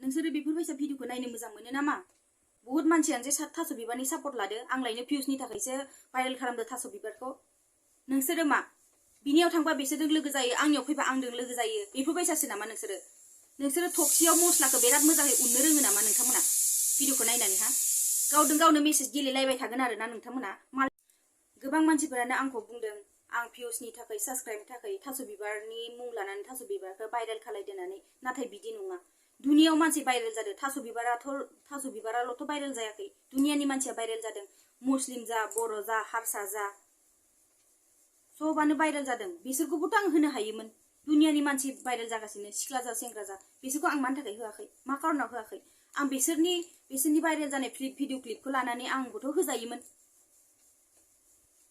नोंसोरो बेफोरबायसा भिडिअखौ नायनो मोजां मोनो नामा बहुत मानसियानो जे थास' बिबारनि सापर्ट लादो आंलायनो भिउसनि थाखायसो भाइरेल खालामदो थास' बिबारखौ नोंसोरो मा बिनियाव थांबा बिसोरजों लोगो जायो आंनियाव फैबा आंजों लोगो जायो बेफोरबायसासो नामा नोंसोरो थक्सियाव मस्लाखौ बिराद मोजाङै उननो रोङो नामा नोंथांमोना भिडिअखौ नायनानै हा गावनो मेसेज गेलेलायबाय थागोन आरोना नोंथांमोना गोबां मानसिफोरानो आंखौ बुंदों आं भिउसनि थाखाय साबस्क्राइबनि थाखाय थास' बिबारनि मुं लानानै थास' बिबारखौ भाइरेल खालायदोनानै नाथाय बिदि नङा दुनियाव मानसि भाइरेल जादों थास' बिबाराल'थ' भाइरेल जायाखै दुनियानि मानसिया भाइरेल जादों मुस्लिम जा बर' जा हारसा जा सबानो भाइरेल जादों बिसोरखौबोथ' आं होनो हायोमोन दुनियानि मानसि भाइरेल जागासिनो सिख्ला जा सेंग्रा जा बिसोरखौ आं मानि थाखाय होआखै मा खारनाव होआखै आं बिसोरनि भाइरेल जानाय भिडिअ क्लिपखौ लानानै आंबोथ' होजायोमोन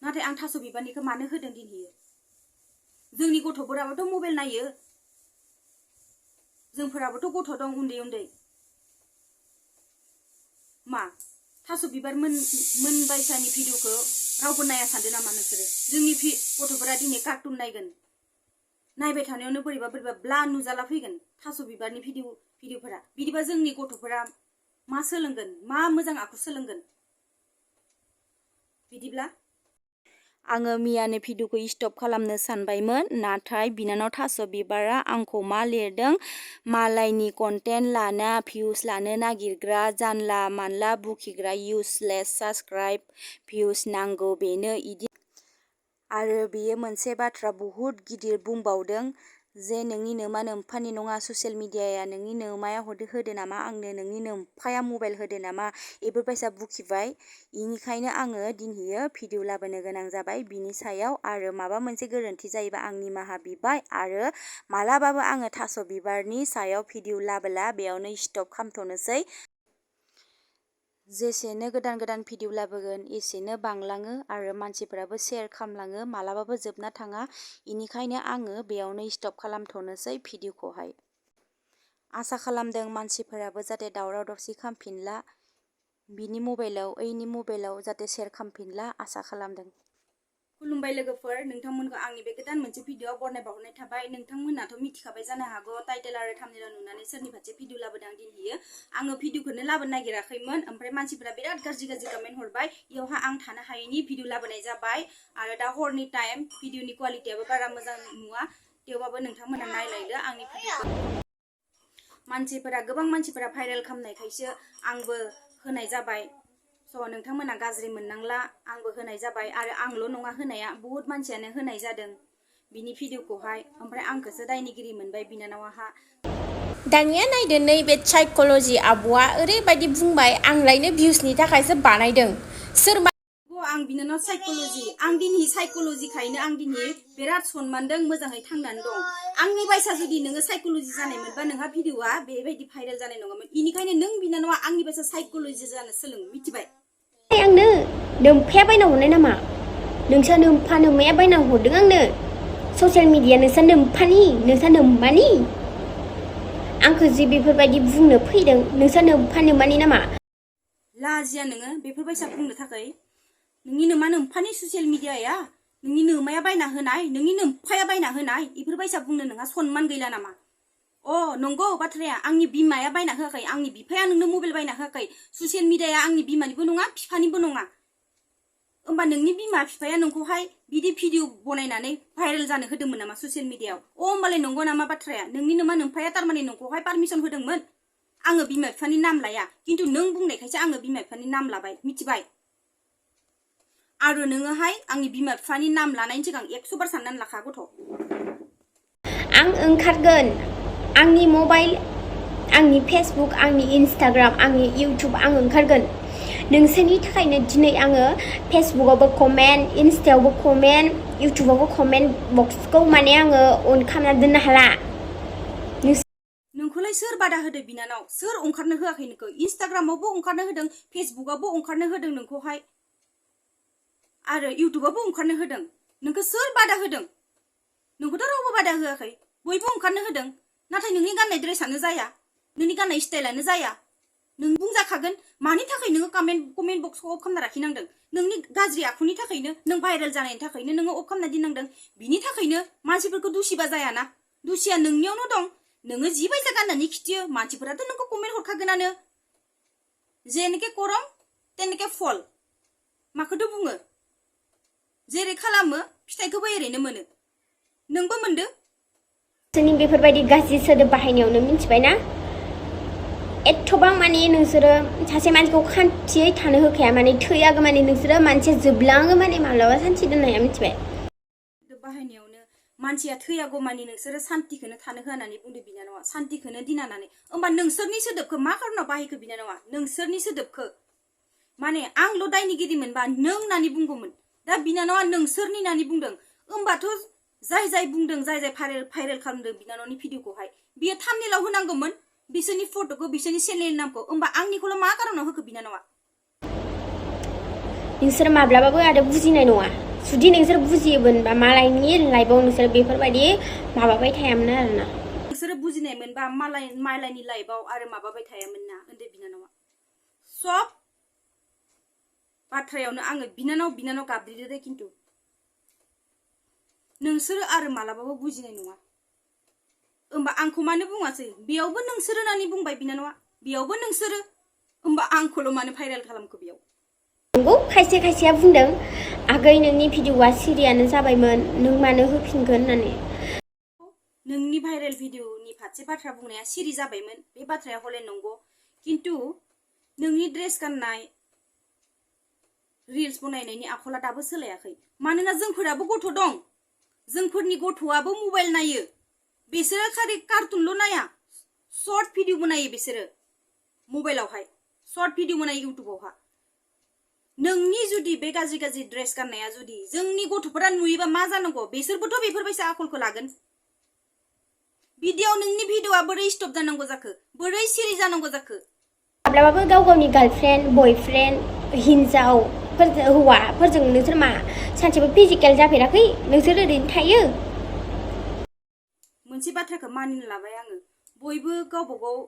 नाथाय आं थास' बिबारनिखौ मानो होदों दिनैयो जोंनि गथ'फोराबोथ' मबाइल नायो जोंफोराबोथ' गथ' दं उन्दै मा थास' बिबार मोनबायसानि भिडिअखौ रावबो नाया सानदों नामा नोंसोरो जोंनि गथ'फोरा दिनै कार्टुन नायगोन नायबाय थानायावनो बोरैबा ब्ला नुजाला फैगोन थास' बिबारनि भिडिअफोरा बिदिबा जोंनि गथ'फोरा मा सोलोंगोन मा मोजां आखु सोलोंगोन बिदिब्ला आङो मियानि भिडिअखौ स्टप खालामनो सानबायमोन नाथाय बिनानाव थास' बिबारा आंखौ मा लिरदों मालायनि कन्टेन्ट लाना भिउस लानो नागिरग्रा जानला मानला बुखिग्रा इउजलेस साबस्क्राइब भिउस नांगौ बेनो इदि आरो बेयो मोनसे बाथ्रा बहुत गिदिर बुंबावदों जे नोंनि नोमा नोम्फानि नङा ससियेल मिडियाया नोंनि नोमाया होदो नामा आंनो नोंनि नोम्फाया मबाइल होदो नामा बेफोरबायसा बुखिबाय इनिखायनो आङो दिनैयो भिडिअ लाबोनो गोनां जाबाय बिनि सायाव आरो माबा मोनसे गोरोन्थि जायोबा आं निमाहा बिबाय आरो मालाबाबो आङो थास' बिबारनि सायाव भिडिअ लाबोला बेयावनो स्टप खालामथ'नोसै जेसेनो गोदान भिडिअ लाबोगोन एसेनो बांलाङो आरो मानसिफोराबो शेयार खालामलाङो मालाबाबो जोबना थाङा इनिखायनो आङो बेयावनो स्टप खालामथ'नोसै भिडिअखौहाय आसा खालामदों मानसिफोराबो जाहाथे दावराव दावसि खालामफिनला बिनि मबाइलाव ओइनि मबाइलाव जाहाथे शेयार खालामफिनला आसा खालामदों खुलुमबाय लोगोफोर नोंथांमोनखौ आंनि बे गोदान मोनसे भिडिअआव बरनाय बावहरनाय थाबाय नोंथांमोनाथ' मिथिखाबाय जानो हागौ टाइटेल आरो थाम्बनेइलाव नुनानै सोरनि फारसे भिडिअ लाबोदों आं दिनैयो आङो भिडिअखौनो लाबोनो नागिराखैमोन ओमफ्राय मानसिफोरा बिराद गाज्रि कमेन्ट हरबाय इयावहा आं थानो हायैनि भिडिअ लाबोनाय जाबाय आरो दा हरनि टाइम भिडिअनि क्वालिटियाबो बारा मोजां नुवा थेवबाबो नोंथांमोना नायलायदो आंनि भिडिअखौ गोबां मानसिफोरा भाइरेल खालामनायखायसो आंबो होनाय जाबाय स' नोंथांमोना गाज्रि मोननांला आंबो होनाय जाबाय आरो आंल' नङा होनाया बहुत मानसियानो होनाय जादों बिनि भिडिअखौहाय ओमफ्राय आंखौसो दायनिगिरि मोनबाय बिनानावाहा दानिया नायदो नैबे साइकोल'जि आब'आ ओरैबायदि बुंबाय आंलायनो भिउसनि थाखायसो बानायदों सोरबा आं बिनानाव साइकोल'जि आं दिनै साइकोल'जिखायनो आं दिनै बिराद सनमानदों मोजाङै थांनानै दं आंनि बायसा जुदि नोङो साइकोल'जि जानायमोनबा नोंहा भिडिअआ बेबायदि भाइरेल जानाय नङामोन इनिखायनो नों बिनानावा आंनि बायसा साइकोल'जि जानो सोलों मिथिबाय आंनो नोम्फाया बायना हरनाय नामा नोंसा नोम्माया बायना हरदों आंनो ससियेल मिडिया नोंसा नोम्मानि आंखौ जि बेफोरबायदि बुंनो फैदों नोंसा नोम्मानि नामा लाजिया नोङो बेफोरबायसा बुंनो थाखाय नोंनि नोमा नोम्फानि ससियेल मिडियाया नोंनि नोमाया बायना होनाय नोंनि नोम्फाया बायना होनाय बेफोरबायसा बुंनो नोंहा सनमान गैला नामा नंगौ बाथ्राया आंनि बिमाया बायना होआखै आंनि बिफाया नोंनो मबाइल बायना होआखै ससियेल मिडियाया आंनि बिमानिबो नङा बिफानिबो नङा होमबा नोंनि बिमा बिफाया नोंखौहाय बिदि भिडिअ बनायनानै भाइरेल जानो होदोंमोन नामा ससियेल मिडियायाव होमबालाय नंगौ नामा बाथ्राया नोंनि नोमा नोम्फाया थारमाने नोंखौहाय पारमिसन होदोंमोन आङो बिमा बिफानि नाम लाया खिन्थु नों बुंनायखायसो आङो बिमा बिफानि नाम लाबाय मिथिबाय आरो नोङोहाय आंनि बिमा बिफानि नाम लानायनि सिगां 100 बार साननानै लाखा गथ' आं ओंखारगोन आंनि मबाइल आंनि फेसबुक आंनि इन्स्टाग्राम आंनि इउटुब आं ओंखारगोन नोंसोरनि थाखायनो दिनै आङो फेसबुकआवबो कमेन्ट इन्स्टायावबो कमेन्ट इउटुबावबो कमेन्ट बक्सखौ माने आङो अन खालामना दोननो हाला नोंखौलाय सोर बादा होदो बिनानाव सोर ओंखारनो होआखै नोंखौ इन्स्टाग्रामावबो ओंखारनो होदों फेसबुकआवबो ओंखारनो होदों नोंखौहाय आरो इउटुबावबो ओंखारनो होदों नोंखौ सोर बादा होदों नोंखौथ' रावबो बादा होआखै बयबो ओंखारनो होदों नाथाय नोंनि गाननाय ड्रेसानो जाया नोंनि गाननाय स्टाइलानो जाया नों बुंजाखागोन मानि थाखाय नोङो कमेन्ट बक्सखौ अफ खालामना लाखिनांदों नोंनि गाज्रि आखुनि थाखायनो नों भाइरेल जानायनि थाखायनो नोङो अफ खालामना दोननांदों बिनि थाखायनो मानसिफोरखौ दुसिबा जायाना दुसिया नोंनियावनो दं नोङो जि बायसा गाननानै खिथियो मानसिफोराथ' नोंखौ कमेन्ट हरखागोनानो जेनेके करम तेनेके फल माखौथ' बुङो जेरै खालामो फिथाइखौबो एरैनो मोनो नोंबो मोनदो जोंनि बेफोरबायदि गाज्रि सोदोब बाहायनायावनो मिथिबायना एथबां माने नोंसोरो सासे मानसिखौ खान्थियै थानो होखाया माने थैयागौ माने नोंसोरो मानसिया जोबलाङो माने माब्लाबा सान्थि दोननाया मिथिबाय बाहायनायावनो मानसिया थैयागौ मानि नोंसोरो सान्तिखौनो थानो होनानै बुंदो बिनानावा सान्तिखौनो दिनानानै होमबा नोंसोरनि सोदोबखौ मा खारनाव बाहायखो बिनानावा नोंसोरनि सोदोबखौ माने आंल' दायनिगिरि मोनबा नों होननानै बुंगौमोन दा बिनानावा नोंसोरनि होननानै बुंदों होमबाथ' जाय जाय बुंदों जाय जाय भाइरेल खालामदों बिनानावनि भिडिअखौहाय बियो थाम्बनेलाव होनांगौमोन बिसोरनि फट'खौ बिसोरनि चेनेलनि नामखौ होमबा आंनिखौल' मा खारनाव होखो बिनानावा नोंसोर माब्लाबाबो आरो बुजिनाय नङा जुदि नोंसोर बुजियोमोनबा मालायनि लाइफआव नोंसोर बेफोरबायदि माबाबाय थायामोन आरोना नोंसोरो बुजिनाय मोनबा मालायनि लाइफआव आरो माबाबाय थायामोन ना उन्दै बिनानावा सब बाथ्रायावनो आङो बिनानाव गाबज्रिदो दे खिन्थु नोंसोरो आरो मालाबाबो बुजिनाय नङा होमबा आंखौ मानो बुङासै बेयावबो नोंसोरो होननानै बुंबाय बिनानावा बेयावबो नोंसोरो होमबा आंखौल' मानो भाइरेल खालामखो बेयाव नंगौ खायसे खायसेया बुंदों आगै नोंनि भिडिअआ सिरियानो जाबायमोन नों मानो होफिनगोन होननानै नोंनि भाइरेल भिडिअनि फारसे बाथ्रा बुंनाया सिरि जाबायमोन बे बाथ्राया हले नंगौ किन्तु नोंनि ड्रेस गाननाय रिल्स बनायनायनि आखला दाबो सोलायाखै मानोना जोंफोराबो गथ' दं जोंफोरनि गथ'आबो मबाइल नायो बिसोरो खालि कार्टुनल' नाया शर्ट भिडिअ बनायो बिसोरो मबाइलावहाय शर्ट भिडिअ बनायो इउटुबावहा नोंनि जुदि बे गाज्रि ड्रेस गाननाया जुदि जोंनि गथ'फोरा नुयोबा मा जानांगौ बिसोरबोथ' बेफोरबायसा आखलखौ लागोन बिदियाव नोंनि भिडिअआ बोरै स्टप जानांगौ जाखो बोरै सिरि जानांगौ जाखो माब्लाबाबो गाव गावनि गार्लफ्रेन्ड बयफ्रेन्ड हिन्जावफोरजों हौवाफोरजों नोंसोर मा सानसेबो फिजिकेल जाफेराखै नोंसोर ओरैनो थायो मोनसे बाथ्राखौ मानिनो लाबाय आङो बयबो गावबागाव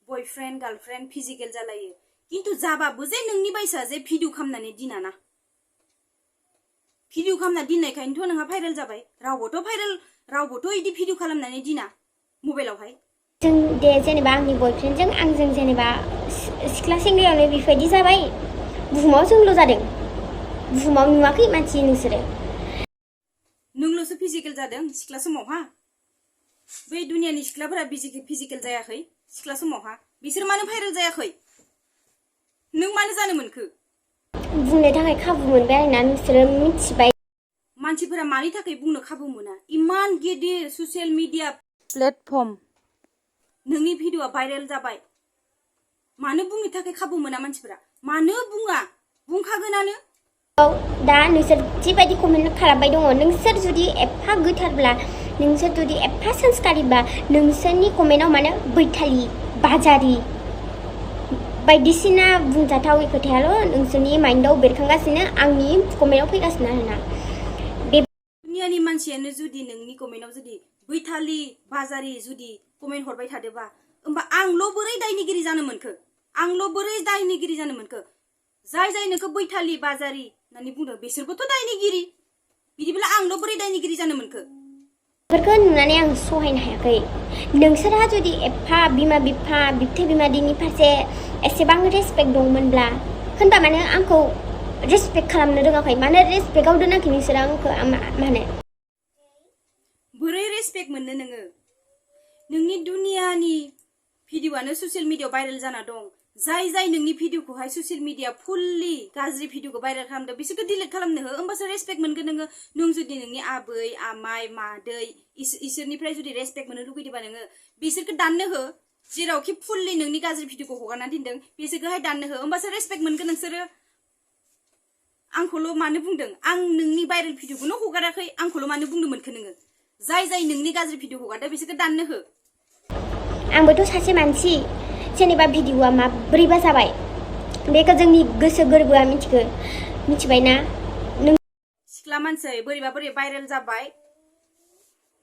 बयफ्रेन्ड गार्लफ्रेन्ड फिजिकेल जालायो किन्तु जाबाबो जे नोंनि बायसा जे भिडिअ खालामनानै दिनाना भिडिअ खालामना दिननायखायनोथ' नोंहा भाइरेल जाबाय रावबोथ' इदि भिडिअ खालामनानै दिना मबाइलावहाय जों दे जेनेबा आंनि बयफ्रेन्डजों आंजों जेनेबा सिख्ला सेंग्रायावनो बेफोरबायदि जाबाय बुहुमाव जोंल' जादों बुहुमाव नुवाखै मानसि नोंसोरो नोंल'सो फिजिकेल जादों सिख्ला समावहा बै दुनियानि सिख्लाफोरा फिजिकेल जायाखै सिख्ला समावहा बिसोर मानो भाइरेल जायाखै नों मानो जानो मोनखो बुंनो थाखाय खाबु मोनबाय आरोना नोंसोरो मिथिबाय मानसिफोरा मानि थाखाय बुंनो खाबु मोना इमान गिदिर ससियेल मिडिया प्लेटफर्म नोंनि भिडिअआ भाइरेल जाबाय मानो बुंनो थाखाय खाबु मोना मानसिफोरा मानो बुङा बुंखागोनानो दा नोंसोर जिबायदि कमेन्ट खालामबाय दङ नोंसोर जुदि एफा गोथारब्ला नोंसोर जुदि एफा संस्कारिब्ला नोंसोरनि कमेन्टआव मानो बैथालि बाजारि बायदिसिना बुंजाथावै खोथायाल' नोंसोरनि माइन्डआव बेरखांगासिनो आंनि कमेन्टआव फैगासिनो आरोना बे दुनियानि मानसियानो जुदि नोंनि कमेन्टआव जुदि बैथालि बाजारि जुदि कमेन्ट हरबाय थादोबा होमबा आंल' बोरै दायनिगिरि जानो मोनखो जाय नोंखौ बैथालि बाजारि होननानै बुंदों बिसोरबोथ' दायनिगिरि बिदिब्ला आंल' बोरै दायनिगिरि जानो मोनखो बेफोरखौ नुनानै आं सहायनो हायाखै नोंसोरहा जुदि एफा बिमा बिफा बिबथै बिमादैनि फारसे एसेबां रेसपेक्ट दंमोनब्ला होनबा मानो आंखौ रेसपेक्ट खालामनो रोङाखै मानो रेसपेक्टआव दोनाखै नोंसोर आंखौ मानो बोरै रेसपेक्ट मोननो नोङो नोंनि दुनियानि भिडिअआनो ससियेल मिडियाआव भाइरेल जाना दं जाय नोंनि भिडिअखौहाय ससियेल मिडिया फुल्लि गाज्रि भिडिअखौ भाइरेल खालामदों बिसोरखौ डिलिट खालामनो हो होमबासो रेसपेक्ट मोनगोन नों जुदि नोंनि आबै आमाय मादै इसोरनिफ्राय जुदि रेसपेक्ट मोननो लुगैदोंबा नोङो बिसोरखौ दाननो हो जेरावखि फुल्लि नोंनि गाज्रि भिडिअखौ हगारना दोनदों बिसोरखौहाय दाननो हो होमबासो रेसपेक्ट मोनगोन नोंसोरो आंखौल' मानो बुंदों आं नोंनि भाइरेल भिडिअखौनो हगाराखै आंखौल' मानो बुंनो मोनखो नोङो जाय नोंनि गाज्रि भिडिअ हगारदों बिसोरखौ दाननो हो आंबोथ' सासे मानसि जेनेबा भिडिअआ माब्रैबा जाबाय बेखौ जोंनि गोसो गोरबोआ मिथिबायना नों सिख्ला मानसि बोरै भाइरेल जाबाय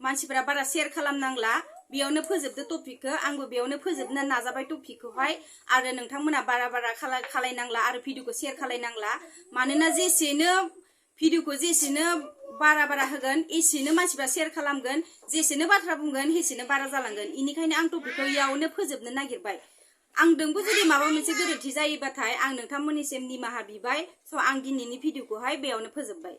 मानसिफोरा बारा शेयार खालामनांला बेयावनो फोजोबदो टपिकखौ आंबो बेयावनो फोजोबनो नाजाबाय टपिकखौहाय आरो नोंथांमोना बारा खालायनांला आरो भिडिअखौ शेयार खालायनांला मानोना जेसेनो बारा बारा होगोन एसेनो मानसिफ्रा शेयार खालामगोन जेसेनो बाथ्रा बुंगोन एसेनो बारा जालांगोन इनिखायनो आं टपिकखौ इयावनो फोजोबनो नागिरबाय आंदोंबो जुदि माबा मोनसे गोरोन्थि जायोबाथाय आं नोंथांमोननिसिम निमाहा बिबाय स' आं दिनैनि भिडिअखौहाय बेयावनो फोजोबबाय